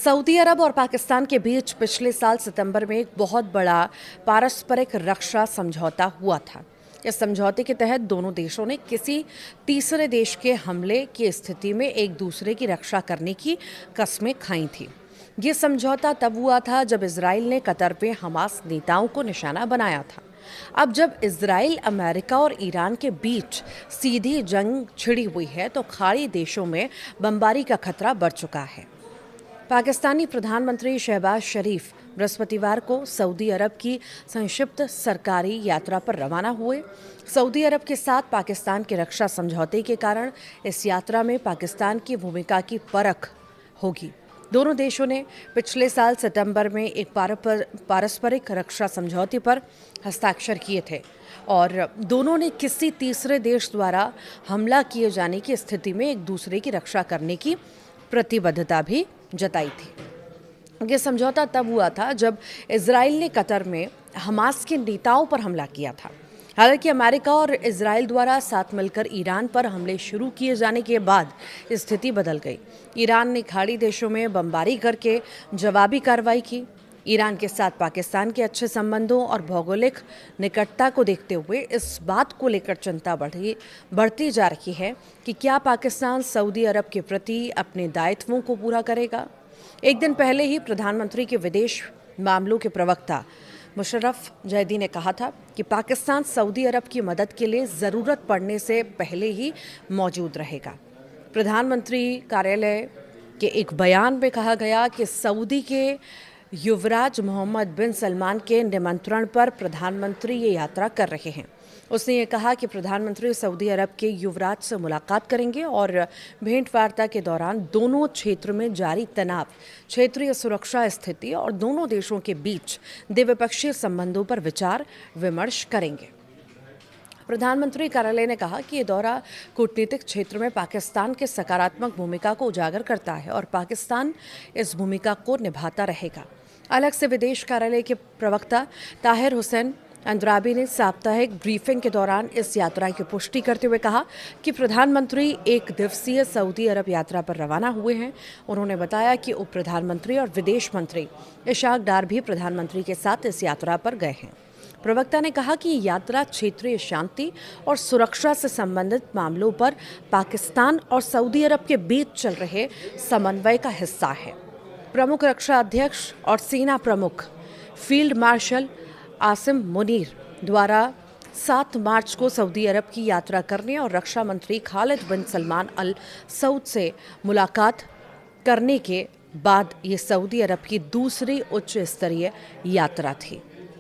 Saudi अरब और पाकिस्तान के बीच पिछले साल सितंबर में एक बहुत बड़ा पारस्परिक रक्षा समझौता हुआ था। इस समझौते के तहत दोनों देशों ने किसी तीसरे देश के हमले की स्थिति में एक दूसरे की रक्षा करने की कस्में खाई थी। ये समझौता तब हुआ था जब इजराइल ने कतर में हमास नेताओं को निशाना बनाया था। अब जब इजराइल, अमेरिका और ईरान के बीच सीधी जंग छिड़ी हुई है तो खाड़ी देशों में बमबारी का खतरा बढ़ चुका है। पाकिस्तानी प्रधानमंत्री शहबाज शरीफ बृहस्पतिवार को सऊदी अरब की संक्षिप्त सरकारी यात्रा पर रवाना हुए। सऊदी अरब के साथ पाकिस्तान के रक्षा समझौते के कारण इस यात्रा में पाकिस्तान की भूमिका की परख होगी। दोनों देशों ने पिछले साल सितंबर में एक पारस्परिक रक्षा समझौते पर हस्ताक्षर किए थे और दोनों ने किसी तीसरे देश द्वारा हमला किए जाने की स्थिति में एक दूसरे की रक्षा करने की प्रतिबद्धता भी जताई थी। ये समझौता तब हुआ था जब इजराइल ने कतर में हमास के नेताओं पर हमला किया था। हालांकि अमेरिका और इजराइल द्वारा साथ मिलकर ईरान पर हमले शुरू किए जाने के बाद स्थिति बदल गई। ईरान ने खाड़ी देशों में बमबारी करके जवाबी कार्रवाई की। ईरान के साथ पाकिस्तान के अच्छे संबंधों और भौगोलिक निकटता को देखते हुए इस बात को लेकर चिंता बढ़ती जा रही है कि क्या पाकिस्तान सऊदी अरब के प्रति अपने दायित्वों को पूरा करेगा। एक दिन पहले ही प्रधानमंत्री के विदेश मामलों के प्रवक्ता मुशर्रफ जैदी ने कहा था कि पाकिस्तान सऊदी अरब की मदद के लिए ज़रूरत पड़ने से पहले ही मौजूद रहेगा। प्रधानमंत्री कार्यालय के एक बयान में कहा गया कि सऊदी के युवराज मोहम्मद बिन सलमान के निमंत्रण पर प्रधानमंत्री ये यात्रा कर रहे हैं। उसने ये कहा कि प्रधानमंत्री सऊदी अरब के युवराज से मुलाकात करेंगे और भेंट वार्ता के दौरान दोनों क्षेत्र में जारी तनाव, क्षेत्रीय सुरक्षा स्थिति और दोनों देशों के बीच द्विपक्षीय संबंधों पर विचार विमर्श करेंगे। प्रधानमंत्री कार्यालय ने कहा कि ये दौरा कूटनीतिक क्षेत्र में पाकिस्तान के सकारात्मक भूमिका को उजागर करता है और पाकिस्तान इस भूमिका को निभाता रहेगा। अलग से विदेश कार्यालय के प्रवक्ता ताहिर हुसैन अंद्राबी ने साप्ताहिक ब्रीफिंग के दौरान इस यात्रा की पुष्टि करते हुए कहा कि प्रधानमंत्री एक दिवसीय सऊदी अरब यात्रा पर रवाना हुए हैं। उन्होंने बताया कि उप प्रधानमंत्री और विदेश मंत्री इशाक डार भी प्रधानमंत्री के साथ इस यात्रा पर गए हैं। प्रवक्ता ने कहा कि यात्रा क्षेत्रीय शांति और सुरक्षा से संबंधित मामलों पर पाकिस्तान और सऊदी अरब के बीच चल रहे समन्वय का हिस्सा है। प्रमुख रक्षा अध्यक्ष और सेना प्रमुख फील्ड मार्शल आसिम मुनीर द्वारा 7 मार्च को सऊदी अरब की यात्रा करने और रक्षा मंत्री खालिद बिन सलमान अल सऊद से मुलाकात करने के बाद ये सऊदी अरब की दूसरी उच्च स्तरीय यात्रा थी।